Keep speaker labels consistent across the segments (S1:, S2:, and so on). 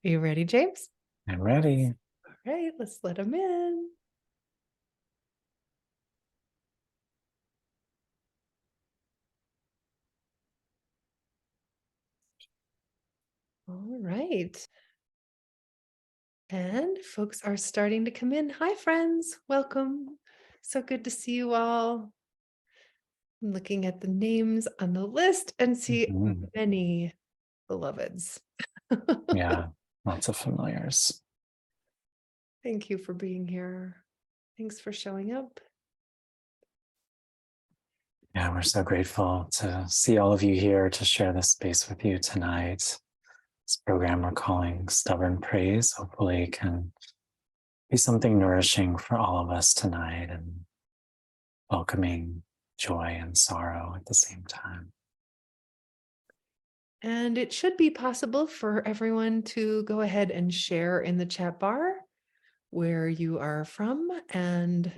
S1: Are you ready, James?
S2: I'm ready.
S1: All right, let's let him in. All right. And folks are starting to come in. Hi, friends. Welcome. So good to see you all. I'm looking at the names on the list and see
S2: Mhm.
S1: many beloveds.
S2: Yeah, lots of familiars.
S1: Thank you for being here. Thanks for showing up.
S2: Yeah, we're so grateful to see all of you here to share this space with you tonight. This program we're calling Stubborn Praise hopefully can be something nourishing for all of us tonight and welcoming joy and sorrow at the same time.
S1: And it should be possible for everyone to go ahead and share in the chat bar where you are from. And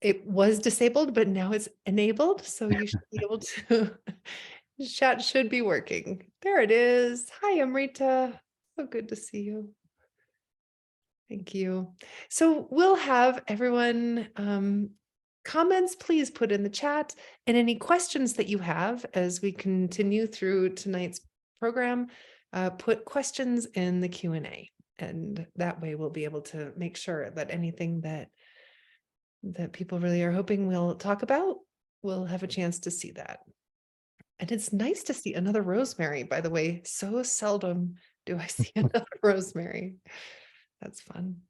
S1: it was disabled, but now it's enabled. So you should be able to, chat should be working. There it is. Hi, Amrita. So good to see you. Thank you. So we'll have everyone comments, please put in the chat, and any questions that you have as we continue through tonight's program, put questions in the Q&A. And that way we'll be able to make sure that anything that people really are hoping we'll talk about, we'll have a chance to see that. And it's nice to see another Rosemary, by the way. So seldom do I see another Rosemary. That's fun.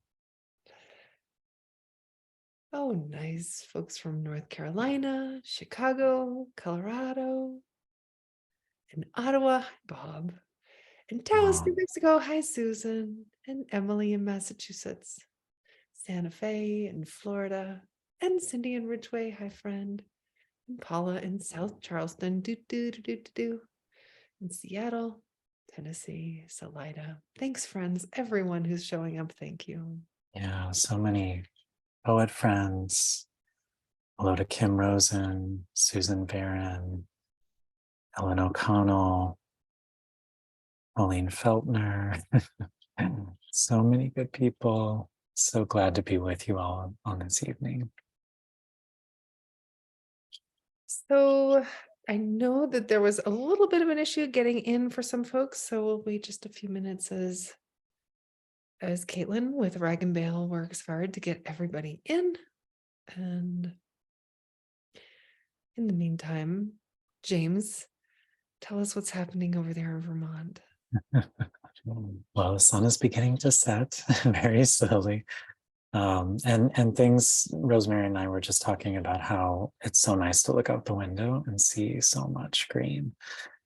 S1: Oh, nice. Folks from North Carolina, Chicago, Colorado, and Ottawa. Hi, Bob. And Taos, New Mexico. Hi, Susan. And Emily in Massachusetts. Santa Fe in Florida. And Cindy in Ridgeway. Hi, friend. And Paula in South Charleston. In Seattle, Tennessee, Salida. Thanks, friends. Everyone who's showing up. Thank you.
S2: Yeah, so many poet friends. Hello to Kim Rosen, Susan Varon, Ellen O'Connell, Pauline Feltner. So many good people. So glad to be with you all on this evening.
S1: So I know that there was a little bit of an issue getting in for some folks, so we'll wait just a few minutes as Caitlin with Rag Bale works hard to get everybody in. And in the meantime, James, tell us what's happening over there in Vermont.
S2: Well, the sun is beginning to set very slowly. And things, Rosemary and I were just talking about how it's so nice to look out the window and see so much green.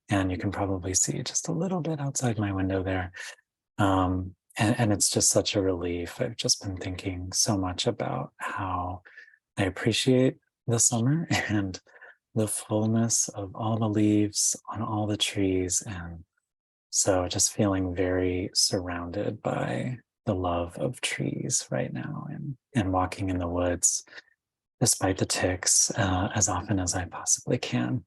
S2: And you can probably see just a little bit outside my window there. And it's just such a relief. I've just been thinking so much about how I appreciate the summer and the fullness of all the leaves on all the trees. And so just feeling very surrounded by the love of trees right now and walking in the woods despite the ticks as often as I possibly can.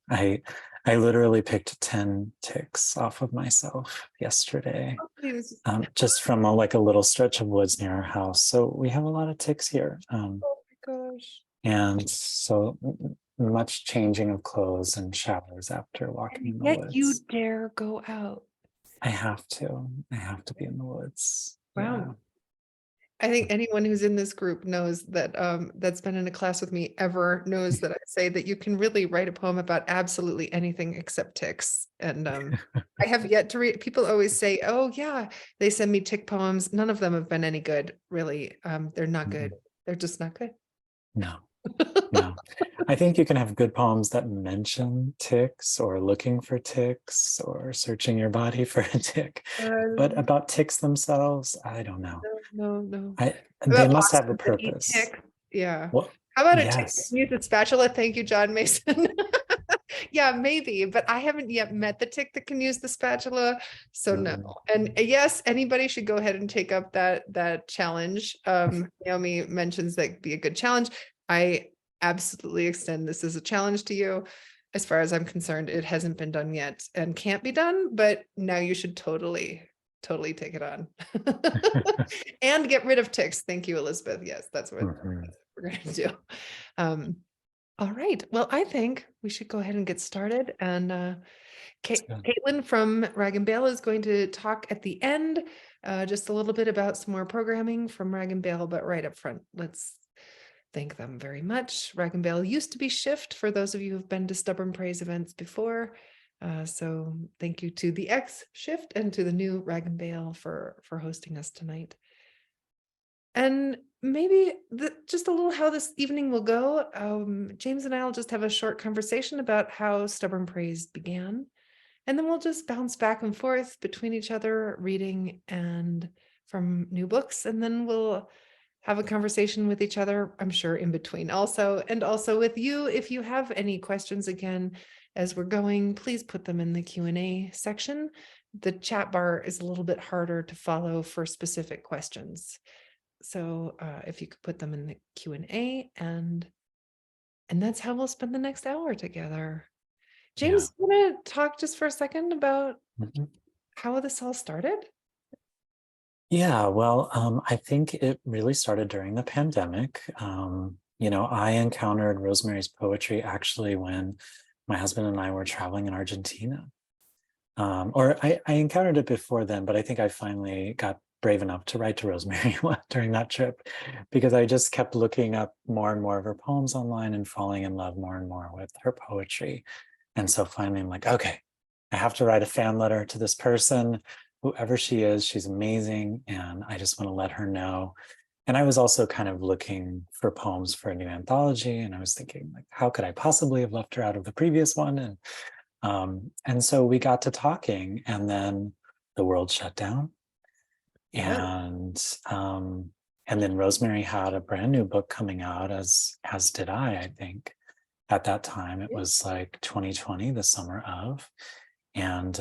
S2: I literally picked 10 ticks off of myself yesterday, just from a little stretch of woods near our house. So we have a lot of ticks here.
S1: Oh my gosh.
S2: And so much changing of clothes and showers after walking in the
S1: Yet
S2: woods.
S1: you dare go out.
S2: I have to be in the woods.
S1: Wow.
S2: Yeah.
S1: I think anyone who's in this group knows that that's been in a class with me ever knows that I say that you can really write a poem about absolutely anything except ticks. And I have yet to read. People always say, oh yeah, they send me tick poems. None of them have been any good, really. They're not good. They're just not good.
S2: No. No, I think you can have good poems that mention ticks or looking for ticks or searching your body for a tick. But about ticks themselves, I don't know.
S1: No.
S2: They must have a purpose.
S1: Yeah.
S2: Well,
S1: How about a tick
S2: yes.
S1: use a spatula? Thank you, John Mason. Yeah, maybe, but I haven't yet met the tick that can use the spatula. So no. And yes, anybody should go ahead and take up that challenge. Naomi mentions that be a good challenge. I absolutely extend this as a challenge to you. As far as I'm concerned, it hasn't been done yet and can't be done, but now you should totally totally take it on. And get rid of ticks. Thank you, Elizabeth. Yes, that's what
S2: Mhm.
S1: we're going to do. Um, all right. Well, I think we should go ahead and get started. And
S2: That's good.
S1: Caitlin from Rag Bale is going to talk at the end, just a little bit about some more programming from Rag Bale, but right up front, let's thank them very much. Rag Bale used to be Shift for those of you who've been to Stubborn Praise events before. So thank you to the ex Shift and to the new Rag Bale for hosting us tonight. And maybe just a little how this evening will go. James and I will just have a short conversation about how Stubborn Praise began. And then we'll just bounce back and forth between each other, reading and from new books. And then we'll have a conversation with each other, I'm sure, in between also. And also with you, if you have any questions again, as we're going, please put them in the Q&A section. The chat bar is a little bit harder to follow for specific questions. So if you could put them in the Q&A, and that's how we'll spend the next hour together.
S2: Yeah.
S1: James, you want to talk just for a second about
S2: Mhm.
S1: how this all started?
S2: Yeah, well, I think it really started during the pandemic. I encountered Rosemary's poetry actually when my husband and I were traveling in Argentina. Or I encountered it before then, but I think I finally got brave enough to write to Rosemary during that trip because I just kept looking up more and more of her poems online and falling in love more and more with her poetry. And so finally I'm like, okay, I have to write a fan letter to this person, whoever she is, she's amazing. And I just want to let her know. And I was also kind of looking for poems for a new anthology. And I was thinking, like, how could I possibly have left her out of the previous one? And so we got to talking, and then the world shut down.
S1: Yeah.
S2: And and then Rosemary had a brand new book coming out, as did I think. At that time, it was like 2020, the summer of. And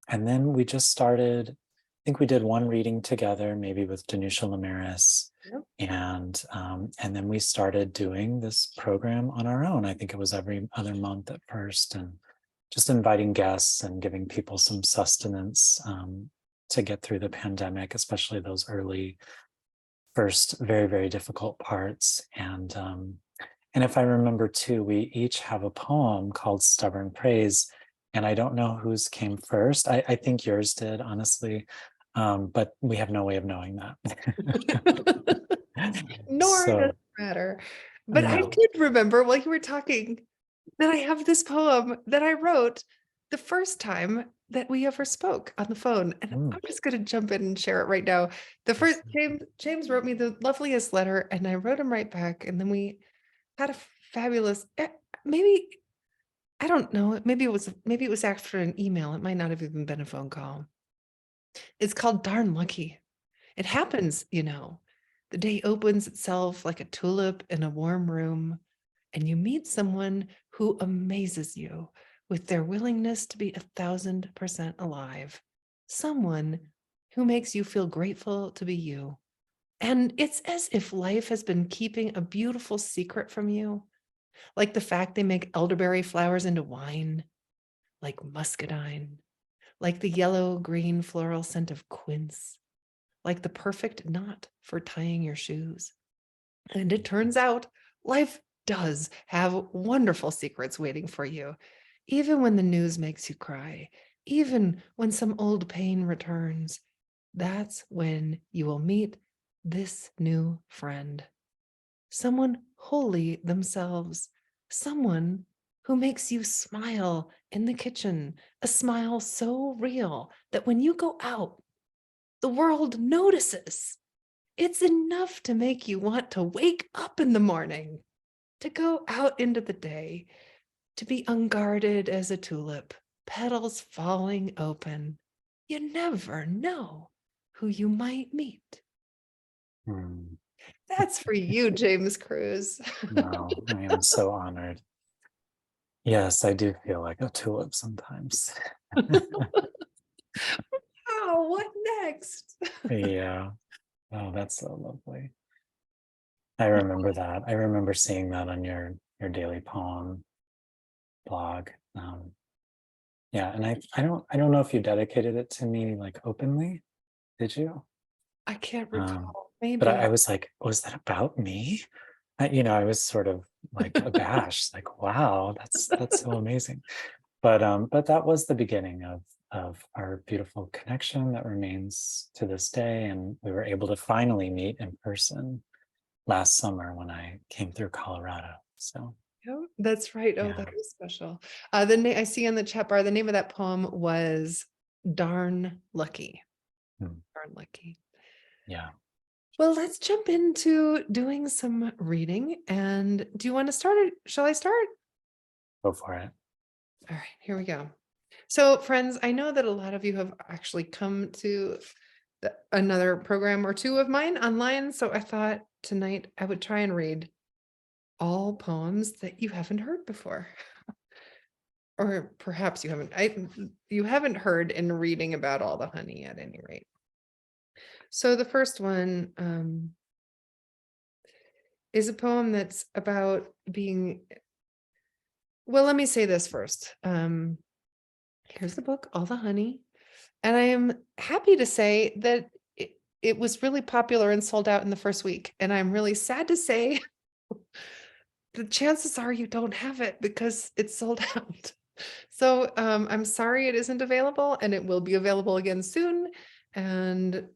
S2: then we just started, I think we did one reading together, maybe with Danusha Lamaris.
S1: Yep.
S2: And then we started doing this program on our own. I think it was every other month at first, and just inviting guests and giving people some sustenance to get through the pandemic, especially those early first very, very difficult parts. And if I remember too, we each have a poem called Stubborn Praise. And I don't know whose came first. I think yours did, honestly. But we have no way of knowing that.
S1: Nor does
S2: So
S1: it matter. But I
S2: no.
S1: did remember while you were talking that I have this poem that I wrote the first time that we ever spoke on the phone. And I'm just going to jump in and share it right now. The first James wrote me the loveliest letter, and I wrote him right back. And then we had a fabulous, maybe, I don't know, maybe it was after an email. It might not have even been a phone call. It's called Darn Lucky. It happens, the day opens itself like a tulip in a warm room, and you meet someone who amazes you with their willingness to be 1,000% alive. Someone who makes you feel grateful to be you. And it's as if life has been keeping a beautiful secret from you, like the fact they make elderberry flowers into wine, like muscadine, like the yellow-green floral scent of quince, like the perfect knot for tying your shoes. And it turns out life does have wonderful secrets waiting for you, even when the news makes you cry, even when some old pain returns. That's when you will meet this new friend, someone wholly themselves, someone who makes you smile in the kitchen, a smile so real that when you go out, the world notices. It's enough to make you want to wake up in the morning, to go out into the day, to be unguarded as a tulip, petals falling open. You never know who you might meet.
S2: Hmm.
S1: That's for you, James Cruz.
S2: Wow, I am so honored. Yes, I do feel like a tulip sometimes.
S1: Oh, what next?
S2: Yeah. Oh, that's so lovely. I remember that. I remember seeing that on your daily poem blog. Yeah, and I don't know if you dedicated it to me like openly. Did you?
S1: I can't
S2: Um,
S1: recall.
S2: but I
S1: Maybe.
S2: was like, was that about me? I was sort of like abashed, like, wow, that's so amazing. But that was the beginning of our beautiful connection that remains to this day. And we were able to finally meet in person last summer when I came through Colorado. So
S1: Oh, that's right. Oh, that
S2: yeah.
S1: was special. The name I see on the chat bar, the name of that poem was Darn Lucky.
S2: Hmm.
S1: Darn Lucky.
S2: Yeah,
S1: Well, let's jump into doing some reading. And do you want to start it? Shall I start?
S2: go for it.
S1: All right, here we go. So, friends, I know that a lot of you have actually come to another program or two of mine online. So I thought tonight I would try and read all poems that you haven't heard before. Or perhaps you haven't heard in reading about all the honey at any rate. So the first one is a poem that's about being, well, let me say this first. Here's the book, All the Honey. And I am happy to say that it was really popular and sold out in the first week. And I'm really sad to say the chances are you don't have it because it's sold out. So I'm sorry it isn't available, and it will be available again soon. And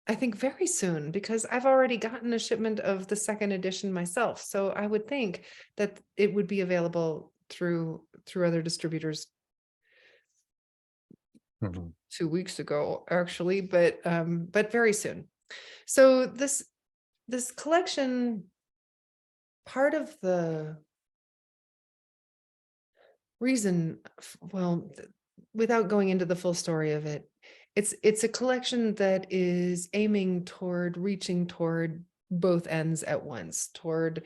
S1: I think very soon, because I've already gotten a shipment of the second edition myself. So I would think that it would be available through other distributors
S2: Mhm.
S1: 2 weeks ago, actually, but very soon. So this collection, part of the reason, well, without going into the full story of it, it's a collection that is aiming toward reaching toward both ends at once, toward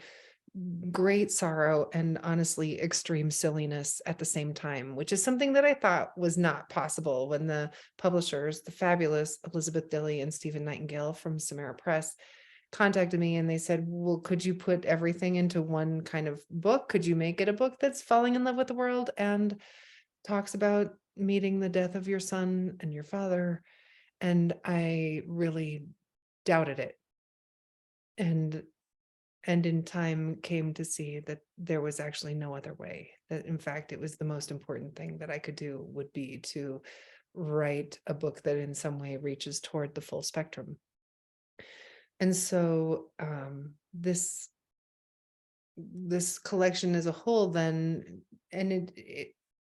S1: great sorrow and honestly extreme silliness at the same time, which is something that I thought was not possible when the publishers, the fabulous Elizabeth Dilley and Stephen Nightingale from Samara Press, contacted me and they said, well, could you put everything into one kind of book? Could you make it a book that's falling in love with the world and talks about meeting the death of your son and your father? And I really doubted it. And in time came to see that there was actually no other way, that in fact it was the most important thing that I could do would be to write a book that in some way reaches toward the full spectrum. And so this collection as a whole then, and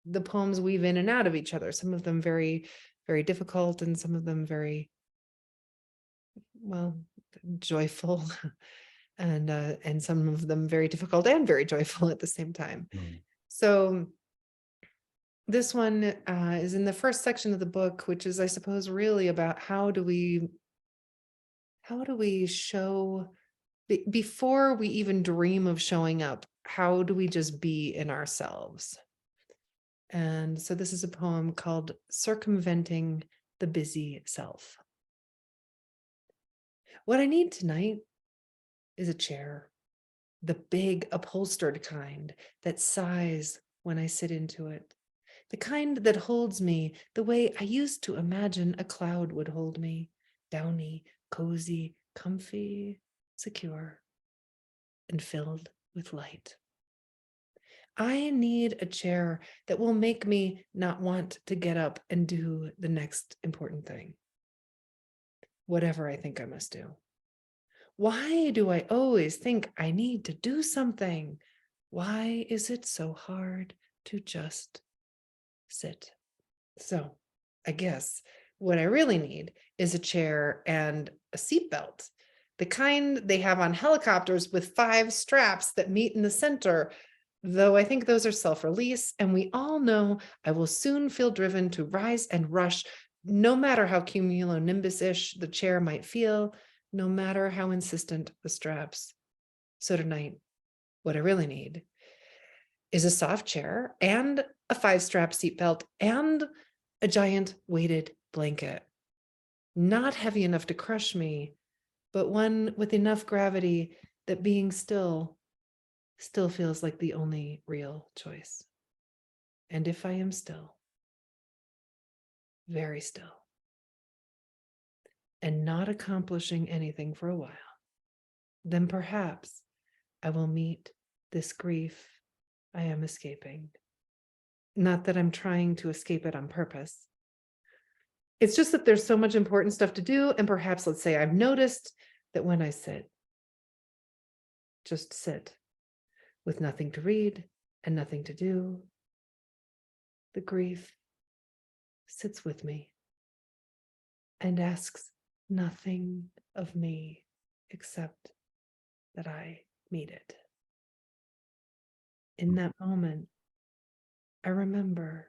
S1: the poems weave in and out of each other, some of them very, very difficult and some of them very, well, joyful, and some of them very difficult and very joyful at the same time.
S2: Mm.
S1: So this one is in the first section of the book, which is, I suppose, really about how do we show, before we even dream of showing up, how do we just be in ourselves? And so this is a poem called Circumventing the Busy Self. What I need tonight is a chair, the big upholstered kind that sighs when I sit into it, the kind that holds me the way I used to imagine a cloud would hold me, downy, cozy, comfy, secure, and filled with light. I need a chair that will make me not want to get up and do the next important thing, whatever I think I must do. Why do I always think I need to do something? Why is it so hard to just sit? So I guess what I really need is a chair and a seatbelt, the kind they have on helicopters with 5 straps that meet in the center, though I think those are self-release, and we all know I will soon feel driven to rise and rush, no matter how cumulonimbus-ish the chair might feel, no matter how insistent the straps. So tonight, what I really need is a soft chair and a 5-strap seatbelt and a giant weighted blanket, not heavy enough to crush me, but one with enough gravity that being still feels like the only real choice. And if I am still, very still, and not accomplishing anything for a while, then perhaps I will meet this grief I am escaping. Not that I'm trying to escape it on purpose. It's just that there's so much important stuff to do. And perhaps, let's say, I've noticed that when I just sit with nothing to read and nothing to do, the grief sits with me and asks nothing of me except that I meet it. In that moment, I remember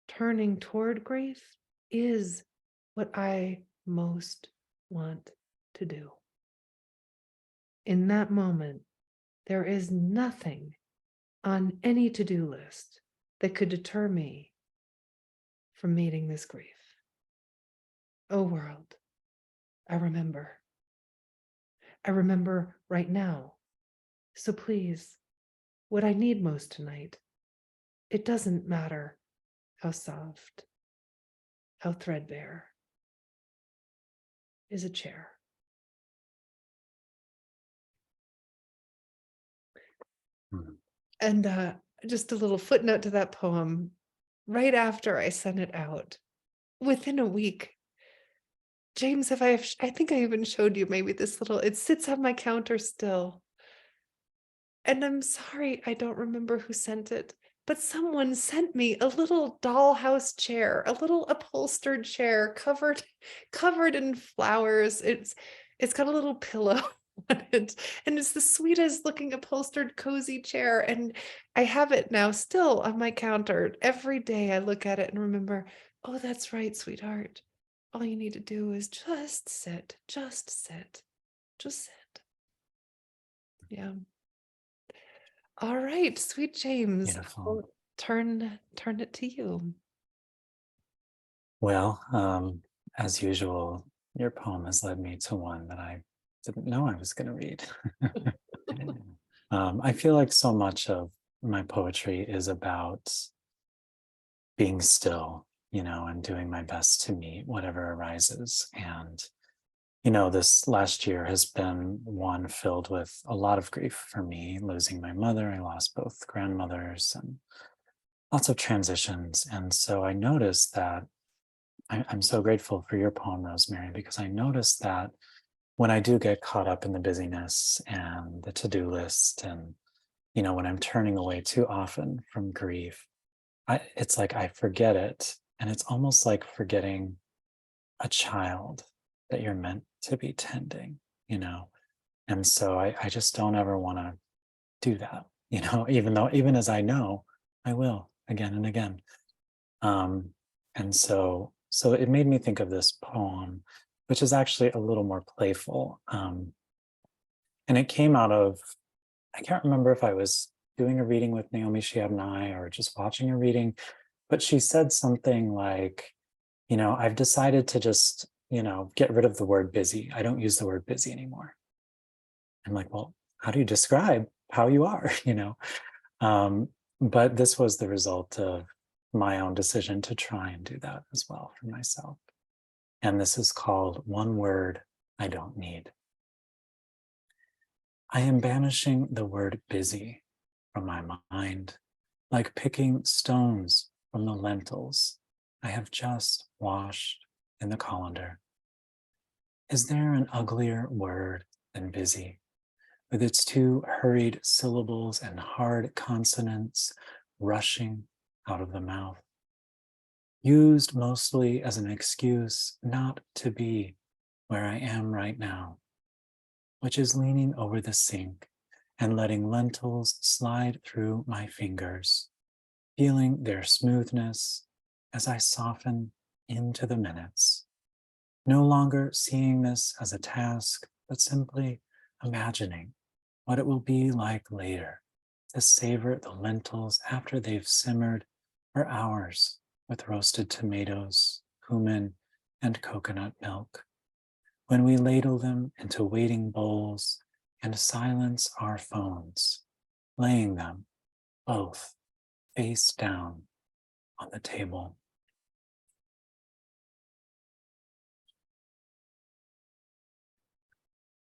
S1: turning toward grief is what I most want to do. In that moment, there is nothing on any to-do list that could deter me from meeting this grief. Oh, world, I remember. I remember right now. So please, what I need most tonight, it doesn't matter how soft, how threadbare, is a chair. And just a little footnote to that poem, right after I sent it out, within a week, James, I think I even showed you maybe this little, it sits on my counter still. And I'm sorry, I don't remember who sent it, but someone sent me a little dollhouse chair, a little upholstered chair covered in flowers. It's got a little pillow on it, and it's the sweetest looking upholstered cozy chair. And I have it now still on my counter. Every day I look at it and remember, oh, that's right, sweetheart. All you need to do is just sit, just sit, just sit. Yeah. All right, sweet James,
S2: Beautiful.
S1: I'll turn it to you.
S2: Well, as usual, your poem has led me to one that I didn't know I was going to read. I feel like so much of my poetry is about being still, and doing my best to meet whatever arises. And, this last year has been one filled with a lot of grief for me, losing my mother. I lost both grandmothers and lots of transitions. And so I noticed that I'm so grateful for your poem, Rosemary, because I noticed that when I do get caught up in the busyness and the to-do list, and when I'm turning away too often from grief, it's like I forget it, and it's almost like forgetting a child that you're meant to be tending. And so I just don't ever want to do that, even as I know I will again and again. And so it made me think of this poem, which is actually a little more playful. And it came out of, I can't remember if I was doing a reading with Naomi Shihab Nye or just watching a reading, but she said something like, I've decided to just, get rid of the word busy. I don't use the word busy anymore. I'm like, well, how do you describe how you are, But this was the result of my own decision to try and do that as well for myself. And this is called One Word I Don't Need. I am banishing the word busy from my mind, like picking stones from the lentils I have just washed in the colander. Is there an uglier word than busy, with its two hurried syllables and hard consonants rushing out of the mouth, used mostly as an excuse not to be where I am right now, which is leaning over the sink and letting lentils slide through my fingers, feeling their smoothness as I soften into the minutes, no longer seeing this as a task, but simply imagining what it will be like later to savor the lentils after they've simmered for hours with roasted tomatoes, cumin, and coconut milk. When we ladle them into waiting bowls and silence our phones, laying them both face down on the table.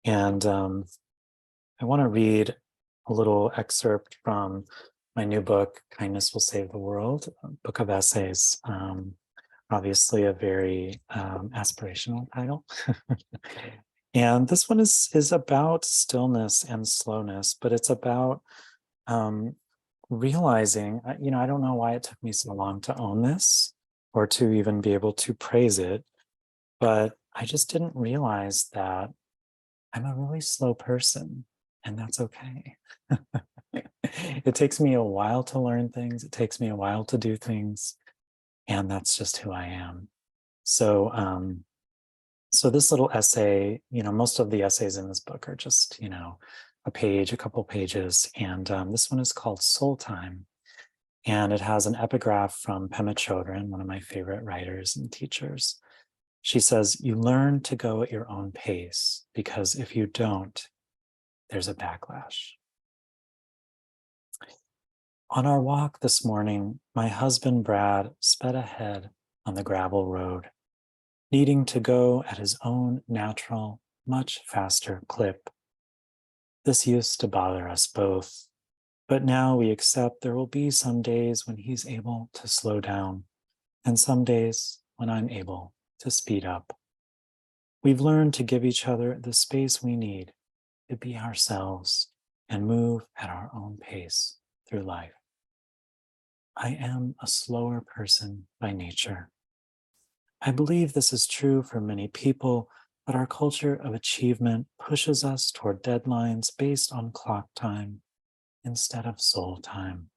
S2: And I want to read a little excerpt from my new book, Kindness Will Save the World, a book of essays. Obviously a very aspirational title. And this one is about stillness and slowness, but it's about realizing, I don't know why it took me so long to own this or to even be able to praise it, but I just didn't realize that I'm a really slow person, and that's okay. It takes me a while to learn things. It takes me a while to do things, and that's just who I am. So, so this little essay, most of the essays in this book are just, a page, a couple pages, and this one is called Soul Time, and it has an epigraph from Pema Chodron, one of my favorite writers and teachers. She says, "You learn to go at your own pace, because if you don't, there's a backlash." On our walk this morning, my husband Brad sped ahead on the gravel road, needing to go at his own natural, much faster clip. This used to bother us both, but now we accept there will be some days when he's able to slow down, and some days when I'm able to speed up. We've learned to give each other the space we need to be ourselves and move at our own pace through life. I am a slower person by nature. I believe this is true for many people, but our culture of achievement pushes us toward deadlines based on clock time instead of soul time.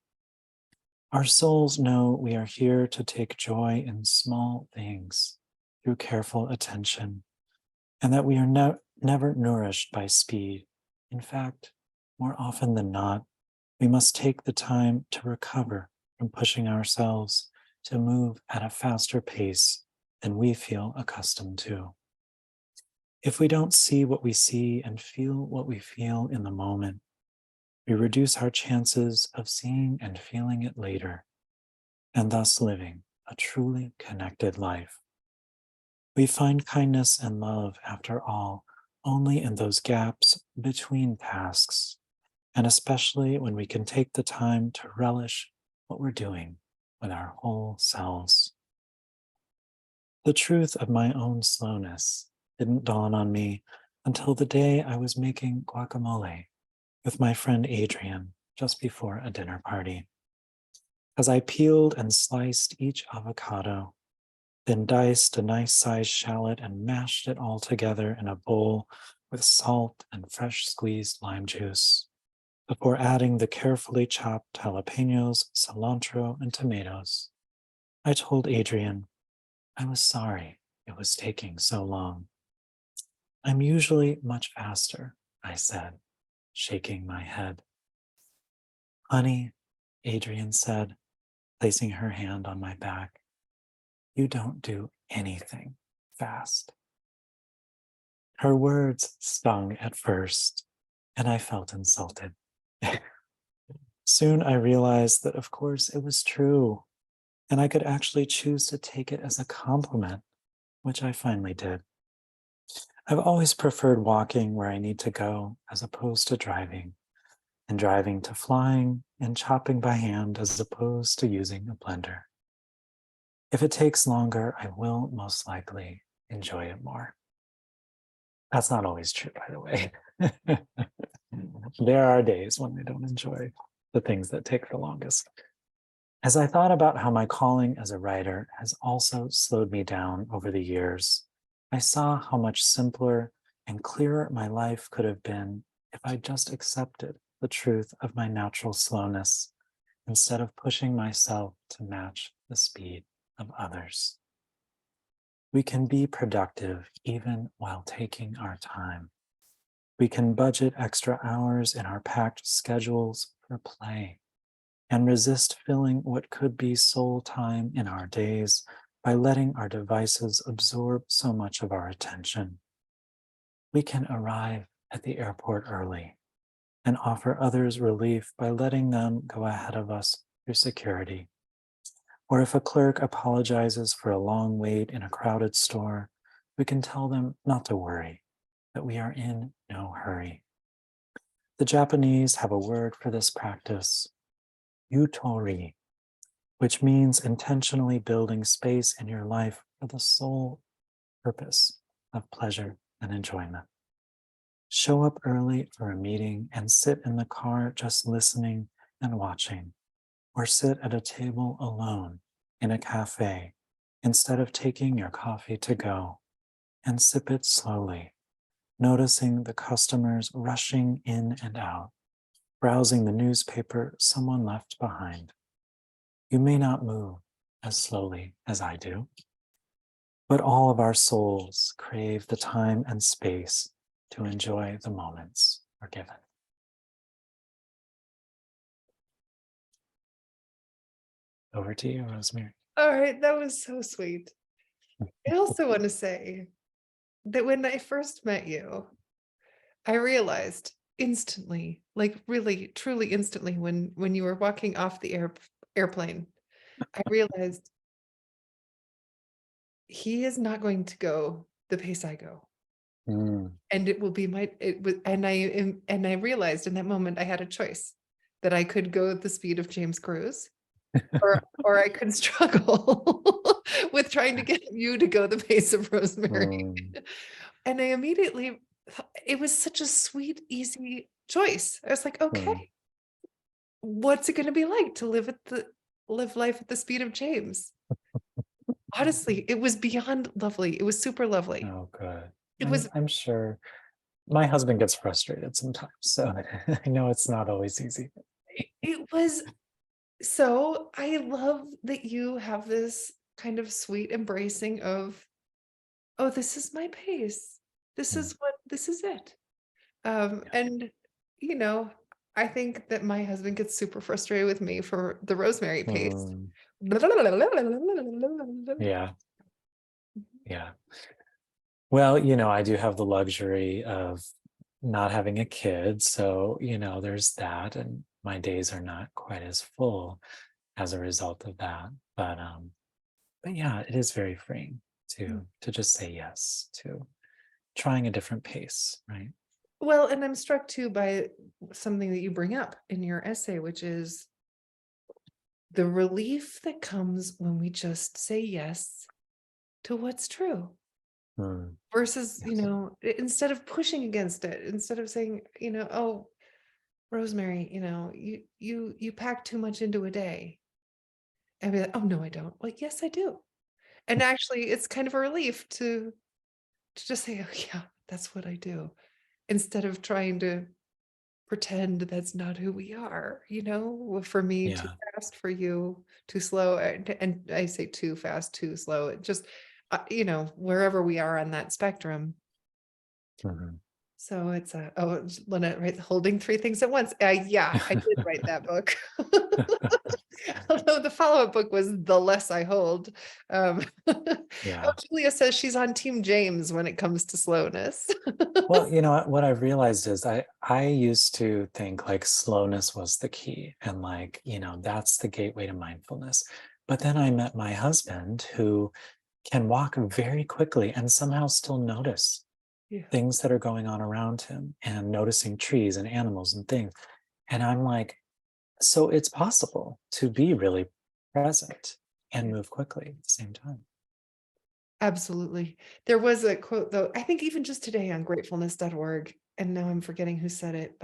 S2: Our souls know we are here to take joy in small things through careful attention, and that we are never nourished by speed. In fact, more often than not, we must take the time to recover from pushing ourselves to move at a faster pace than we feel accustomed to. If we don't see what we see and feel what we feel in the moment, we reduce our chances of seeing and feeling it later, and thus living a truly connected life. We find kindness and love, after all, only in those gaps between tasks, and especially when we can take the time to relish what we're doing with our whole selves. The truth of my own slowness didn't dawn on me until the day I was making guacamole with my friend Adrian just before a dinner party. As I peeled and sliced each avocado, then diced a nice-sized shallot and mashed it all together in a bowl with salt and fresh squeezed lime juice, before adding the carefully chopped jalapenos, cilantro, and tomatoes, I told Adrian I was sorry it was taking so long. I'm usually much faster, I said, shaking my head. Honey, Adrian said, placing her hand on my back, you don't do anything fast. Her words stung at first, and I felt insulted. Soon I realized that, of course, it was true, and I could actually choose to take it as a compliment, which I finally did. I've always preferred walking where I need to go as opposed to driving, and driving to flying and chopping by hand as opposed to using a blender. If it takes longer, I will most likely enjoy it more. That's not always true, by the way. There are days when I don't enjoy the things that take the longest. As I thought about how my calling as a writer has also slowed me down over the years, I saw how much simpler and clearer my life could have been if I just accepted the truth of my natural slowness instead of pushing myself to match the speed of others. We can be productive even while taking our time. We can budget extra hours in our packed schedules for play and resist filling what could be soul time in our days by letting our devices absorb so much of our attention. We can arrive at the airport early and offer others relief by letting them go ahead of us through security. Or if a clerk apologizes for a long wait in a crowded store, we can tell them not to worry that we are in no hurry. The Japanese have a word for this practice, yutori, which means intentionally building space in your life for the sole purpose of pleasure and enjoyment. Show up early for a meeting and sit in the car just listening and watching, or sit at a table alone in a cafe instead of taking your coffee to go, and sip it slowly, noticing the customers rushing in and out, browsing the newspaper someone left behind. You may not move as slowly as I do, but all of our souls crave the time and space to enjoy the moments we're given. Over to you, Rosemary.
S1: All right, that was so sweet. I also want to say that when I first met you, I realized instantly, like really, truly instantly, when you were walking off the airplane, I realized he is not going to go the pace I go.
S2: Mm.
S1: And it will be and I realized in that moment I had a choice that I could go at the speed of James Cruise, or I could struggle with trying to get you to go the pace of Rosemary.
S2: Mm.
S1: And I immediately it was such a sweet, easy choice. I was like, okay,
S2: Mm.
S1: what's it going to be like to live life at the speed of James? Honestly, it was beyond lovely. It was super lovely.
S2: Oh, good.
S1: It was
S2: I'm sure my husband gets frustrated sometimes, so I know it's not always easy.
S1: it was so I love that you have this kind of sweet embracing of, oh, this is my pace.
S2: Mm.
S1: This is it.
S2: Yeah.
S1: And you know, I think that my husband gets super frustrated with me for the Rosemary pace.
S2: Mm. Yeah. Yeah. Well, I do have the luxury of not having a kid. So, there's that. And my days are not quite as full as a result of that. But yeah, it is very freeing to just say yes to trying a different pace, right?
S1: Well, and I'm struck too by something that you bring up in your essay, which is the relief that comes when we just say yes to what's true
S2: Mm.
S1: versus,
S2: Yes.
S1: instead of pushing against it, instead of saying, oh, Rosemary, you pack too much into a day. And be like, oh no, I don't. Like, yes, I do. And actually it's kind of a relief to just say, oh yeah, that's what I do. Instead of trying to pretend that's not who we are, for me too
S2: Yeah.
S1: fast, for you too slow. And I say too fast, too slow. It just, wherever we are on that spectrum.
S2: Mhm.
S1: So it's Lynette, right? Holding three things at once. Yeah, I did write that book. Although the follow-up book was The Less I Hold.
S2: Yeah.
S1: Julia says she's on Team James when it comes to slowness.
S2: Well, what I've realized is I used to think like slowness was the key and like, that's the gateway to mindfulness. But then I met my husband who can walk very quickly and somehow still notice
S1: Yeah,
S2: things that are going on around him and noticing trees and animals and things. And I'm like, so it's possible to be really present and
S1: yeah,
S2: move quickly at the same time.
S1: absolutely. There was a quote though, I think even just today on gratefulness.org, and now I'm forgetting who said it,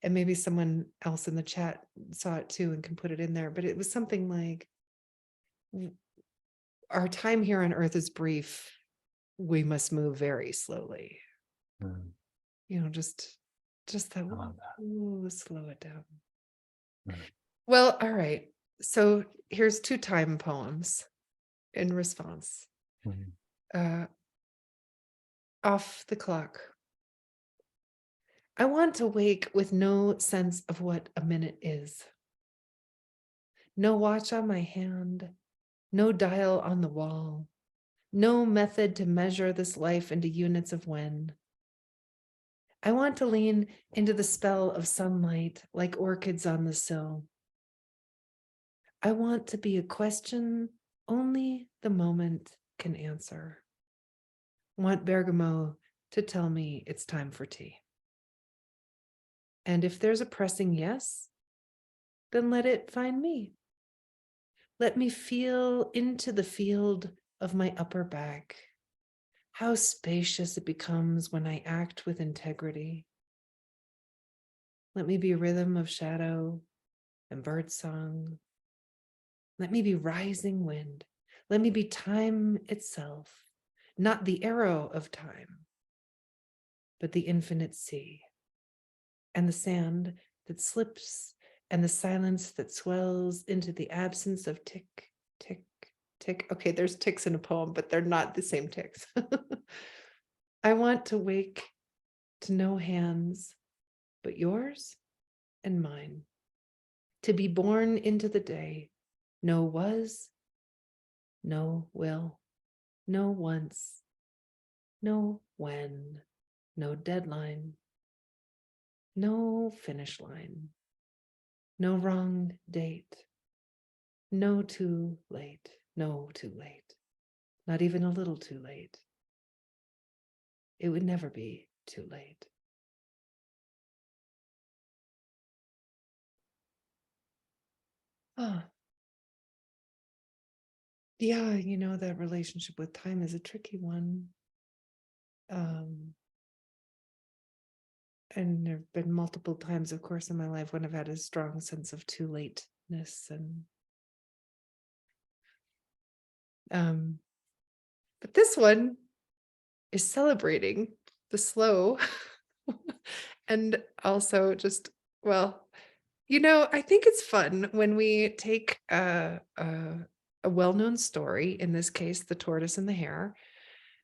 S1: and maybe someone else in the chat saw it too and can put it in there, but it was something like, our time here on earth is brief. We must move very slowly.
S2: Mm,
S1: Just that,
S2: I love that.
S1: ooh, slow it down.
S2: Mm,
S1: Well, all right. So here's two time poems in response.
S2: mm,
S1: Uh, Off the clock. I want to wake with no sense of what a minute is. No watch on my hand, no dial on the wall, no method to measure this life into units of when. I want to lean into the spell of sunlight like orchids on the sill. I want to be a question only the moment can answer. Want bergamot to tell me it's time for tea. And if there's a pressing yes, then let it find me. Let me feel into the field of my upper back, how spacious it becomes when I act with integrity. Let me be rhythm of shadow and bird song. Let me be rising wind. Let me be time itself, not the arrow of time, but the infinite sea, and the sand that slips, and the silence that swells into the absence of tick, tick, tick. Okay, there's ticks in a poem, but they're not the same ticks. I want to wake to no hands but yours and mine, to be born into the day. No was, no will, no once, no when, no deadline, no finish line, no wrong date, no too late, no too late, not even a little too late. It would never be too late. Oh, yeah, that relationship with time is a tricky one. And there have been multiple times, of course, in my life when I've had a strong sense of too lateness, and but this one is celebrating the slow and also just, well, I think it's fun when we take a well-known story, in this case, the tortoise and the hare,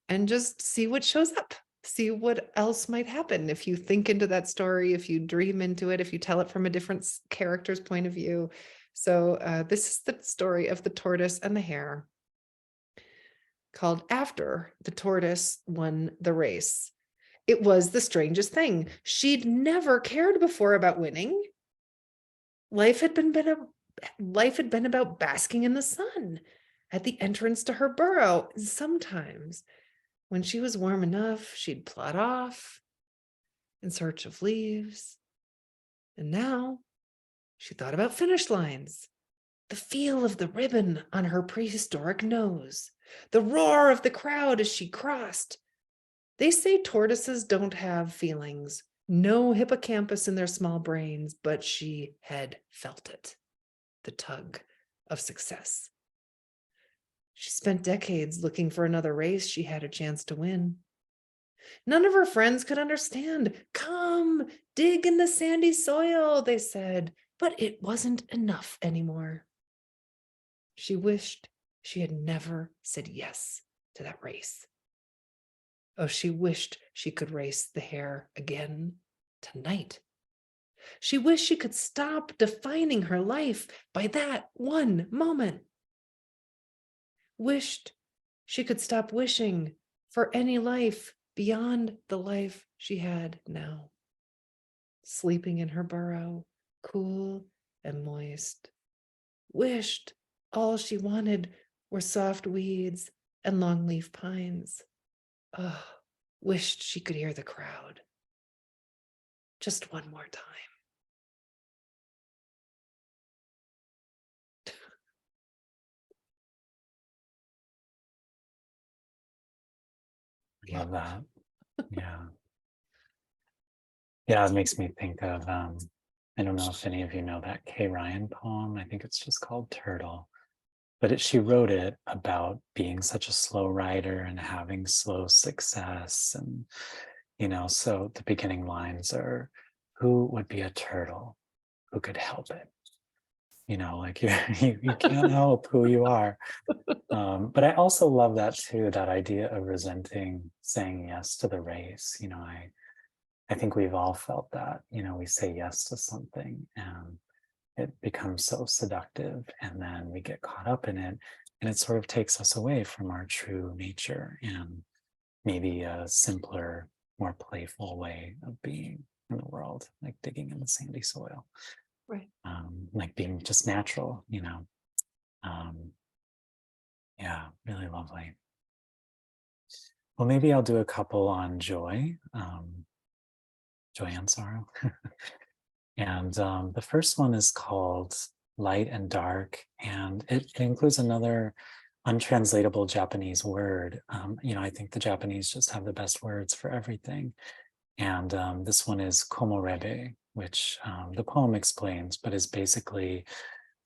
S1: and just see what shows up, see what else might happen if you think into that story, if you dream into it, if you tell it from a different character's point of view. So this is the story of the tortoise and the hare, called After the Tortoise Won the Race. It was the strangest thing. She'd never cared before about winning. Life had been about basking in the sun at the entrance to her burrow. And sometimes, when she was warm enough, she'd plod off in search of leaves. And now she thought about finish lines, the feel of the ribbon on her prehistoric nose, the roar of the crowd as she crossed. They say tortoises don't have feelings, no hippocampus in their small brains, but she had felt it, the tug of success. She spent decades looking for another race she had a chance to win. None of her friends could understand. Come, dig in the sandy soil, they said, but it wasn't enough anymore. She wished she had never said yes to that race. Oh, she wished she could race the hare again tonight. She wished she could stop defining her life by that one moment. Wished she could stop wishing for any life beyond the life she had now. Sleeping in her burrow, cool and moist. Wished all she wanted were soft weeds and longleaf pines. Oh, wished she could hear the crowd. Just one more time.
S2: I love that. Yeah. Yeah, it makes me think of I don't know if any of you know that Kay Ryan poem. I think it's just called Turtle. But she wrote it about being such a slow writer and having slow success. And, so the beginning lines are, who would be a turtle who could help it? Like you can't help who you are. But I also love that too, that idea of resenting saying yes to the race. I think we've all felt that, we say yes to something and it becomes so seductive and then we get caught up in it and it sort of takes us away from our true nature and maybe a simpler, more playful way of being in the world, like digging in the sandy soil,
S1: Right.
S2: like being just natural, yeah, really lovely. Well, maybe I'll do a couple on joy, joy and sorrow. And the first one is called Light and Dark, and it includes another untranslatable Japanese word. I think the Japanese just have the best words for everything. And this one is komorebe, which the poem explains, but is basically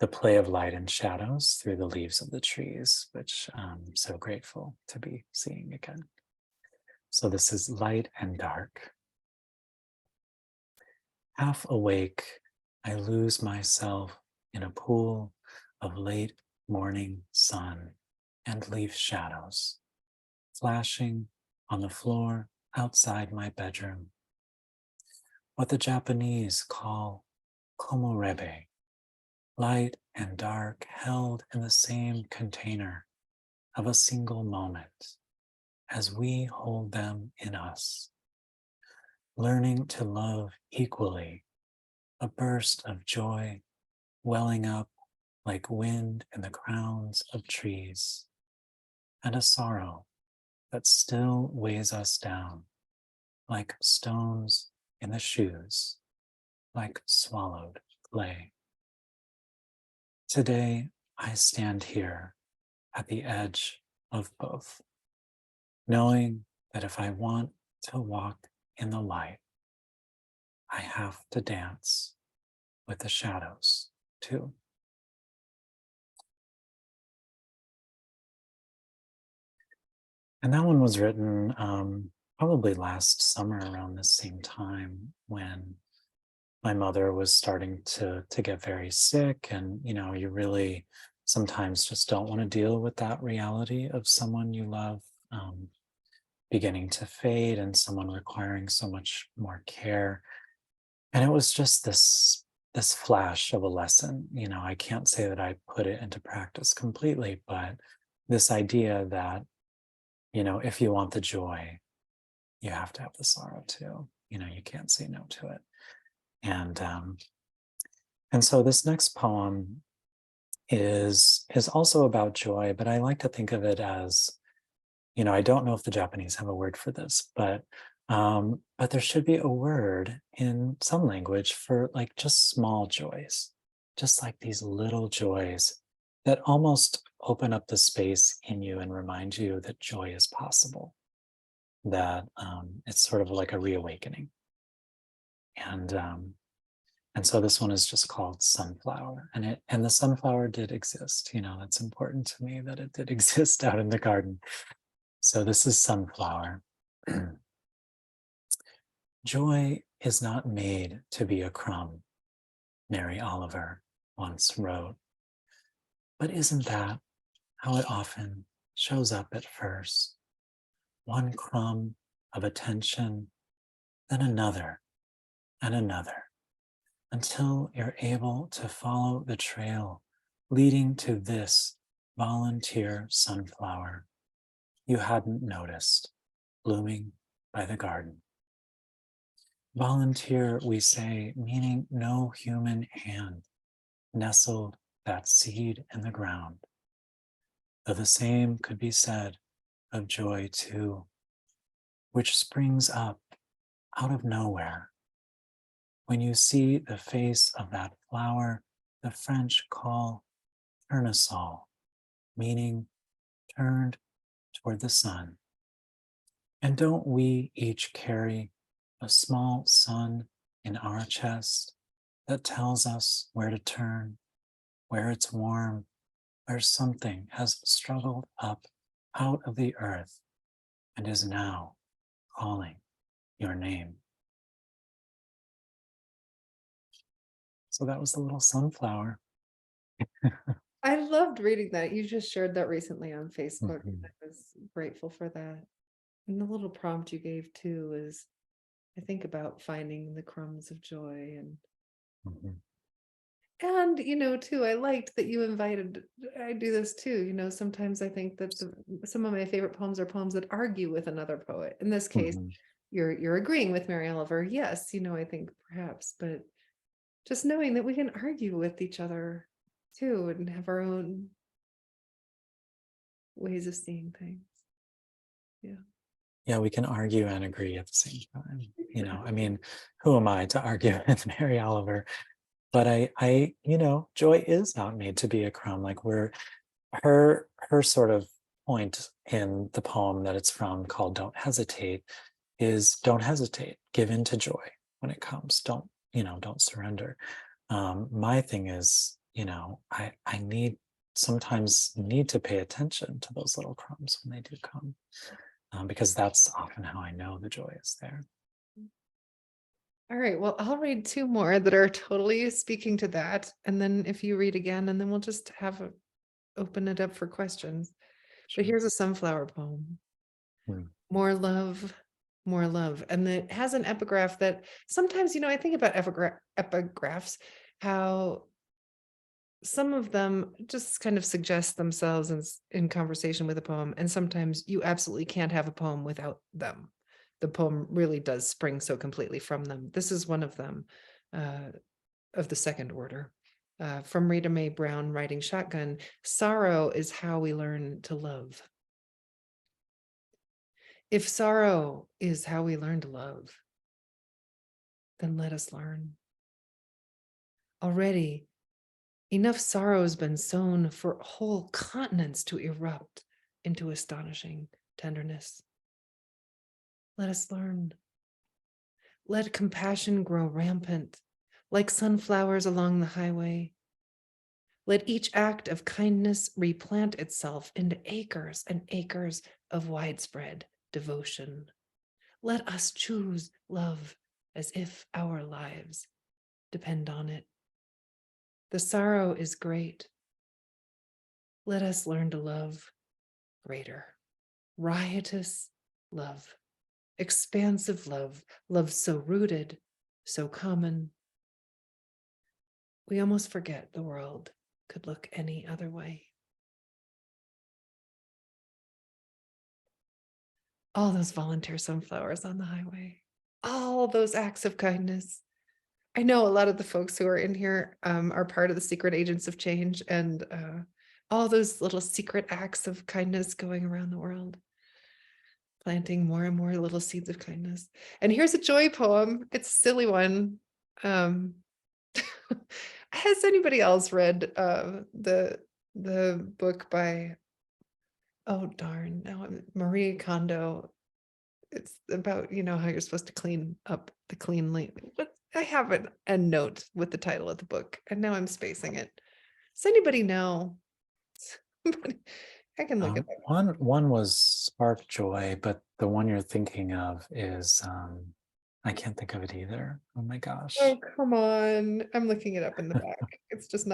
S2: the play of light and shadows through the leaves of the trees, which I'm so grateful to be seeing again. So this is Light and Dark. Half awake, I lose myself in a pool of late morning sun and leaf shadows, flashing on the floor outside my bedroom. What the Japanese call komorebe, light and dark held in the same container of a single moment, as we hold them in us, learning to love equally, a burst of joy welling up like wind in the crowns of trees, and a sorrow that still weighs us down, like stones in the shoes, like swallowed clay. Today, I stand here at the edge of both, knowing that if I want to walk in the light, I have to dance with the shadows too. And that one was written probably last summer around the same time when my mother was starting to get very sick. And, you really sometimes just don't want to deal with that reality of someone you love beginning to fade and someone requiring so much more care. And it was just this flash of a lesson. I can't say that I put it into practice completely, but this idea that, if you want the joy, you have to have the sorrow too. You can't say no to it. And so this next poem is also about joy, but I like to think of it as, I don't know if the Japanese have a word for this, but there should be a word in some language for like just small joys, just like these little joys that almost open up the space in you and remind you that joy is possible, that it's sort of like a reawakening. And so this one is just called Sunflower, and the sunflower did exist. That's important to me that it did exist out in the garden. So this is Sunflower. Joy is not made to be a crumb, Mary Oliver once wrote. But isn't that how it often shows up at first? One crumb of attention, then another and another, until you're able to follow the trail leading to this volunteer sunflower you hadn't noticed blooming by the garden. Volunteer, we say, meaning no human hand nestled that seed in the ground. Though the same could be said of joy too, which springs up out of nowhere. When you see the face of that flower, the French call tournesol, meaning turned toward the sun. And don't we each carry a small sun in our chest that tells us where to turn, where it's warm, where something has struggled up out of the earth and is now calling your name? So that was the little sunflower.
S1: I loved reading that. You just shared that recently on Facebook.
S2: Mhm.
S1: I was grateful for that. And the little prompt you gave too is, I think about finding the crumbs of joy
S2: Mhm.
S1: and too, I liked that you invited. I do this too. Sometimes I think that some of my favorite poems are poems that argue with another poet. In this case,
S2: Mhm.
S1: you're agreeing with Mary Oliver. Yes, I think perhaps, but just knowing that we can argue with each other too and have our own ways of seeing things. Yeah.
S2: Yeah, we can argue and agree at the same time. I mean, who am I to argue with Mary Oliver? But Joy is not made to be a crumb. Like her sort of point in the poem that it's from, called "Don't Hesitate," is don't hesitate, give in to joy when it comes. Don't surrender. My thing is, I sometimes need to pay attention to those little crumbs when they do come, because that's often how I know the joy is there.
S1: All right, well, I'll read two more that are totally speaking to that. And then if you read again, and then we'll just open it up for questions.
S2: Sure.
S1: But here's a sunflower poem.
S2: Hmm.
S1: More love, more love. And it has an epigraph that sometimes, I think about epigraphs, how some of them just kind of suggest themselves in conversation with a poem. And sometimes you absolutely can't have a poem without them. The poem really does spring so completely from them. This is one of them, of the second order. From Rita Mae Brown, Riding Shotgun. Sorrow is how we learn to love. If sorrow is how we learn to love, then let us learn. Already, enough sorrow has been sown for whole continents to erupt into astonishing tenderness. Let us learn. Let compassion grow rampant, like sunflowers along the highway. Let each act of kindness replant itself into acres and acres of widespread devotion. Let us choose love as if our lives depend on it. The sorrow is great. Let us learn to love greater. Riotous love, expansive love, love so rooted, so common. We almost forget the world could look any other way. All those volunteer sunflowers on the highway, all those acts of kindness. I know a lot of the folks who are in here are part of the secret agents of change, and all those little secret acts of kindness going around the world, planting more and more little seeds of kindness. And here's a joy poem. It's a silly one. Has anybody else read the book by, oh darn, now Marie Kondo? It's about, how you're supposed to clean up the cleanly. What, I have a note with the title of the book, and now I'm spacing it. Does anybody know? I can look it up.
S2: One was Spark Joy, but the one you're thinking of is I can't think of it either. Oh my gosh.
S1: Oh, come on. I'm looking it up in the back. It's just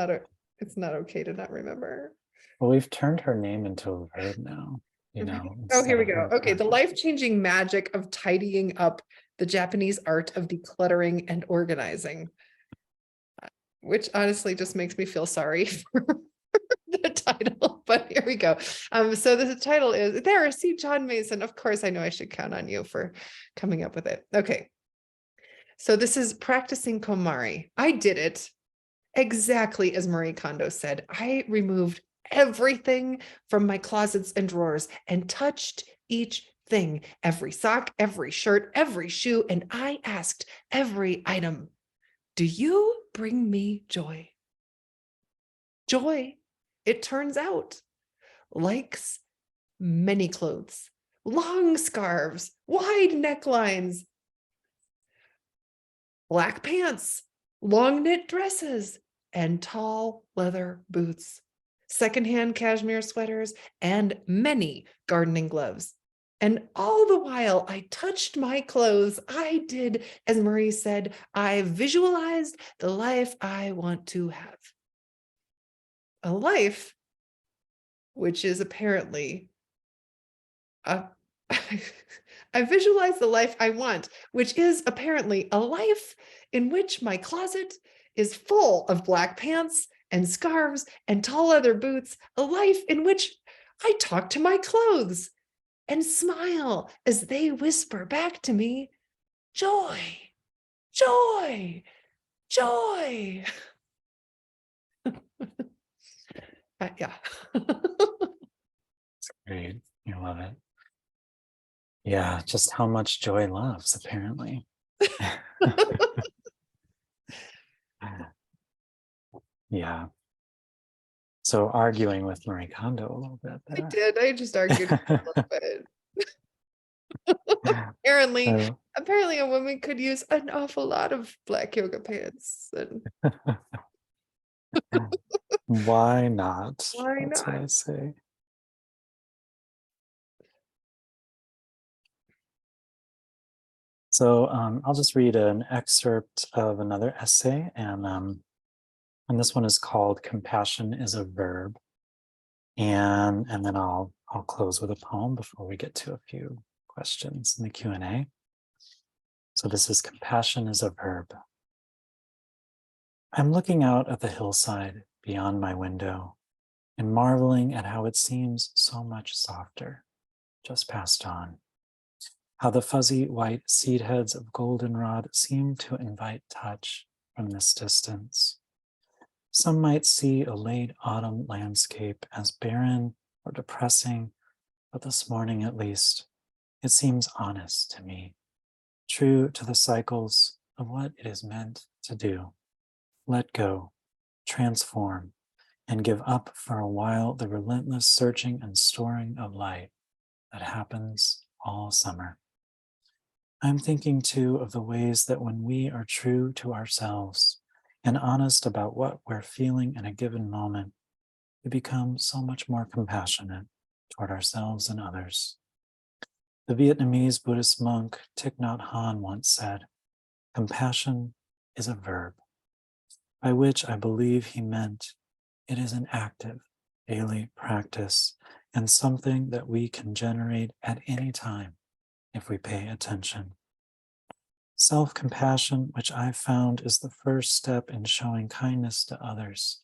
S1: it's not okay to not remember.
S2: Well, we've turned her name into a verb now,
S1: Oh, here
S2: instead
S1: we
S2: of
S1: go.
S2: her.
S1: Okay, the life-changing magic of tidying up, the Japanese art of decluttering and organizing, which honestly just makes me feel sorry for the title, but here we go. So the title is there. See, John Mason. Of course, I know I should count on you for coming up with it. Okay. So this is practicing KonMari. I did it exactly as Marie Kondo said. I removed everything from my closets and drawers and touched each thing, every sock, every shirt, every shoe, and I asked every item, do you bring me joy? Joy, it turns out, likes many clothes, long scarves, wide necklines, black pants, long knit dresses, and tall leather boots, secondhand cashmere sweaters, and many gardening gloves. And all the while I touched my clothes, I did, as Marie said, I visualized the life I want to have. A life which is apparently a I visualize the life I want, which is apparently a life in which my closet is full of black pants and scarves and tall leather boots, a life in which I talk to my clothes and smile as they whisper back to me, joy, joy, joy. Yeah.
S2: Great. You love it. Yeah, just how much Joy loves, apparently. Yeah. So arguing with Marie Kondo a little bit
S1: I
S2: there.
S1: did. I just argued a little bit. Apparently,
S2: So,
S1: apparently a woman could use an awful lot of black yoga pants. And
S2: why not?
S1: why
S2: That's what
S1: not?
S2: I say. So I'll just read an excerpt of another essay, and this one is called "Compassion is a Verb," and then I'll close with a poem before we get to a few questions in the Q&A. So this is "Compassion is a Verb." I'm looking out at the hillside beyond my window and marveling at how it seems so much softer just past dawn. How the fuzzy white seed heads of goldenrod seem to invite touch from this distance. Some might see a late autumn landscape as barren or depressing, but this morning at least, it seems honest to me, true to the cycles of what it is meant to do. Let go, transform, and give up for a while the relentless searching and storing of light that happens all summer. I'm thinking too of the ways that when we are true to ourselves and honest about what we're feeling in a given moment, we become so much more compassionate toward ourselves and others. The Vietnamese Buddhist monk Thich Nhat Hanh once said, "Compassion is a verb," by which I believe he meant it is an active daily practice and something that we can generate at any time if we pay attention. Self-compassion, which I've found is the first step in showing kindness to others,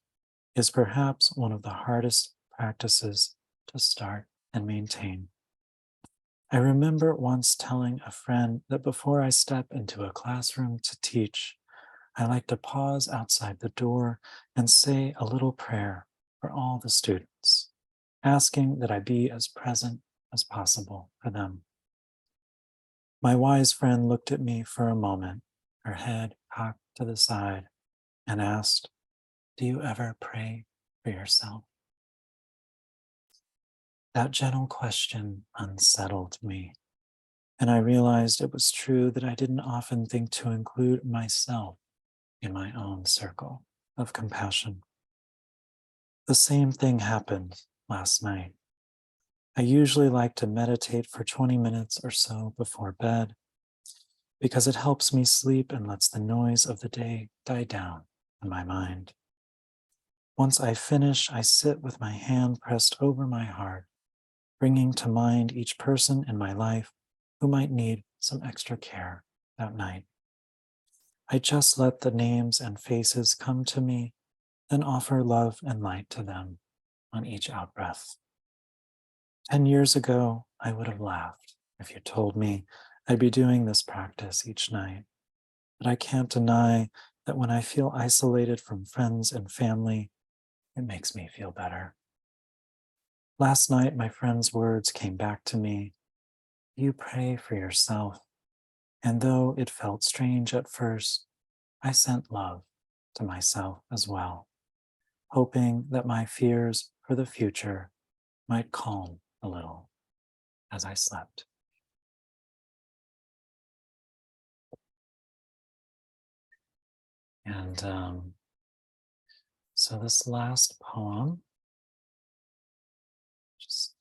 S2: is perhaps one of the hardest practices to start and maintain. I remember once telling a friend that before I step into a classroom to teach, I like to pause outside the door and say a little prayer for all the students, asking that I be as present as possible for them. My wise friend looked at me for a moment, her head cocked to the side, and asked, "Do you ever pray for yourself?" That gentle question unsettled me, and I realized it was true that I didn't often think to include myself in my own circle of compassion. The same thing happened last night. I usually like to meditate for 20 minutes or so before bed because it helps me sleep and lets the noise of the day die down in my mind. Once I finish, I sit with my hand pressed over my heart, bringing to mind each person in my life who might need some extra care that night. I just let the names and faces come to me, then offer love and light to them on each outbreath. 10 years ago, I would have laughed if you told me I'd be doing this practice each night. But I can't deny that when I feel isolated from friends and family, it makes me feel better. Last night, my friend's words came back to me. You pray for yourself. And though it felt strange at first, I sent love to myself as well, hoping that my fears for the future might calm a little as I slept. And so this last poem, just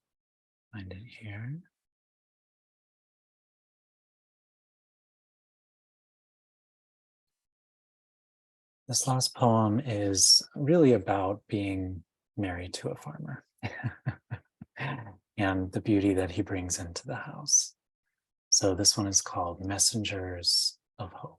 S2: find it here. This last poem is really about being married to a farmer and the beauty that he brings into the house. So this one is called Messengers of Hope.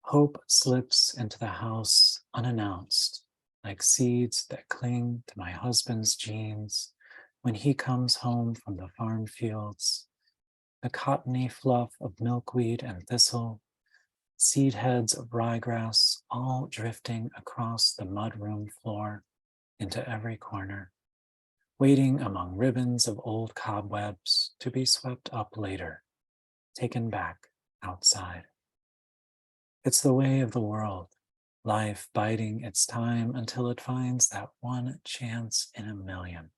S2: Hope slips into the house unannounced, like seeds that cling to my husband's jeans when he comes home from the farm fields, the cottony fluff of milkweed and thistle, seed heads of ryegrass, all drifting across the mudroom floor into every corner. waiting among ribbons of old cobwebs to be swept up later, taken back outside. It's the way of the world, life biding its time until it finds that one chance in a million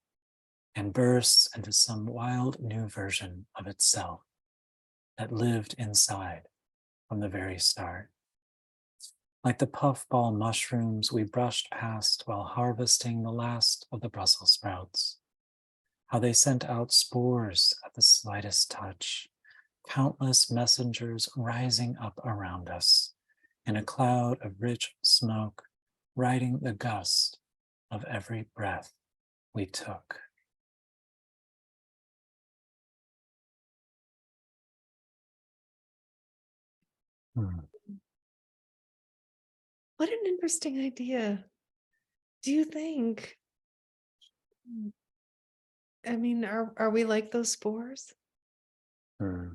S2: and bursts into some wild new version of itself that lived inside from the very start. Like the puffball mushrooms we brushed past while harvesting the last of the Brussels sprouts, how they sent out spores at the slightest touch, countless messengers rising up around us in a cloud of rich smoke, riding the gust of every breath we took. Hmm.
S1: What an interesting idea. Do you think? I mean, are we like those spores?
S2: Hmm.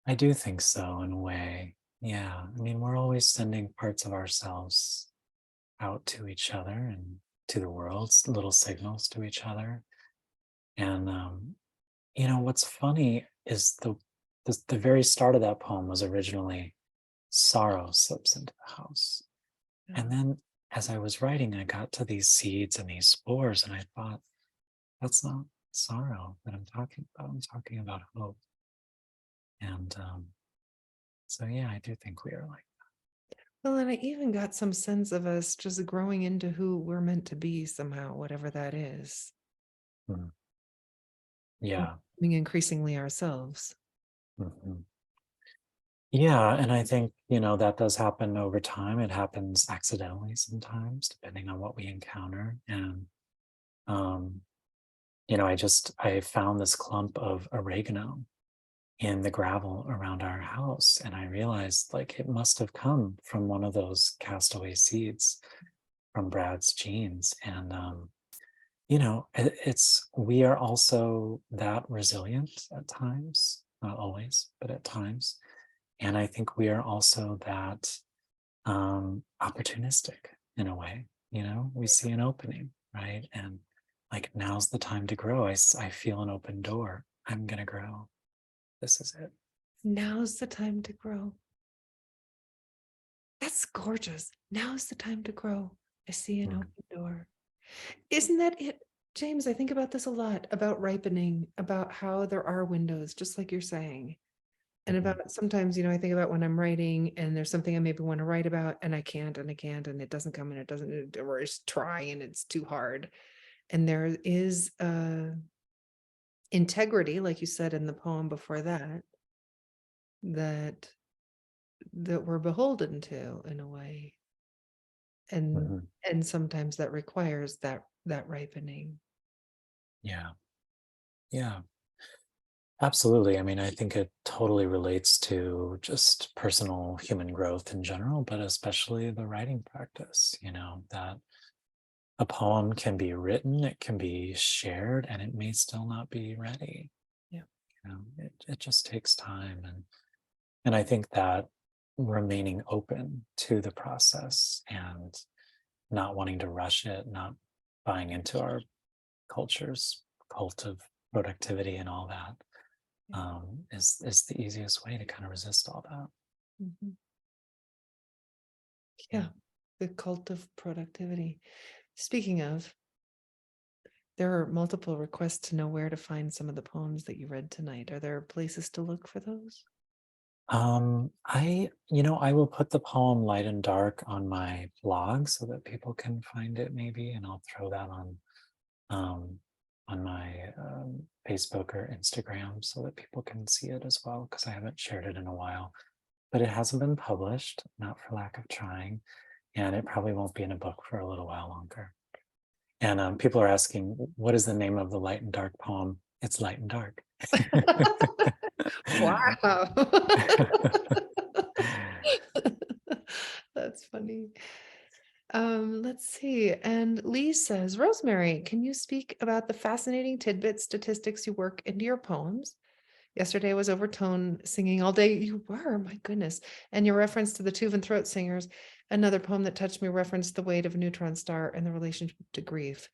S2: I do think so, in a way. Yeah. I mean, we're always sending parts of ourselves out to each other and to the world, little signals to each other. And, what's funny is the very start of that poem was originally sorrow slips into the house.
S1: Yeah.
S2: And then as I was writing, I got to these seeds and these spores, and I thought, that's not sorrow that I'm talking about. I'm talking about hope. And so, yeah, I do think we are like,
S1: Well, and I even got some sense of us just growing into who we're meant to be somehow, whatever that is.
S2: hmm, yeah.
S1: Becoming increasingly ourselves.
S2: Mhm. Yeah, and I think, that does happen over time. It happens accidentally sometimes, depending on what we encounter. And, um, I found this clump of oregano in the gravel around our house. And I realized like it must have come from one of those castaway seeds from Brad's genes. And, we are also that resilient at times, not always, but at times. And I think we are also that opportunistic in a way. We see an opening, right? And like now's the time to grow. I feel an open door. I'm going to grow. This is it.
S1: Now's the time to grow. That's gorgeous. Now's the time to grow. I see an
S2: Mm,
S1: open door. Isn't that it? James, I think about this a lot about ripening, about how there are windows, just like you're saying. And
S2: mhm,
S1: about sometimes, I think about when I'm writing and there's something I maybe want to write about and I can't and I can't and it doesn't come and it doesn't, or I try and it's too hard. And there is integrity, like you said in the poem before that, that we're beholden to in a way. And
S2: mhm.
S1: sometimes that requires that ripening.
S2: Yeah. Yeah. Absolutely. I mean, I think it totally relates to just personal human growth in general, but especially the writing practice, that a poem can be written, it can be shared, and it may still not be ready.
S1: Yeah.
S2: It just takes time. And I think that remaining open to the process and not wanting to rush it, not buying into our culture's cult of productivity and all that, is the easiest way to kind of resist all that.
S1: Mhm.
S2: Yeah.
S1: Yeah. The cult of productivity. Speaking of, there are multiple requests to know where to find some of the poems that you read tonight. Are there places to look for those?
S2: I will put the poem Light and Dark on my blog so that people can find it maybe, and I'll throw that um, on my Facebook or Instagram so that people can see it as well, because I haven't shared it in a while. But it hasn't been published, not for lack of trying, and it probably won't be in a book for a little while longer. And people are asking, what is the name of the Light and Dark poem? It's Light and Dark.
S1: Wow. That's funny. Let's see. And Lee says, Rosemary, can you speak about the fascinating tidbit statistics you work into your poems? Yesterday I was overtone singing all day. You were, my goodness. And your reference to the Tuvan throat singers, another poem that touched me referenced the weight of a neutron star and the relationship to grief.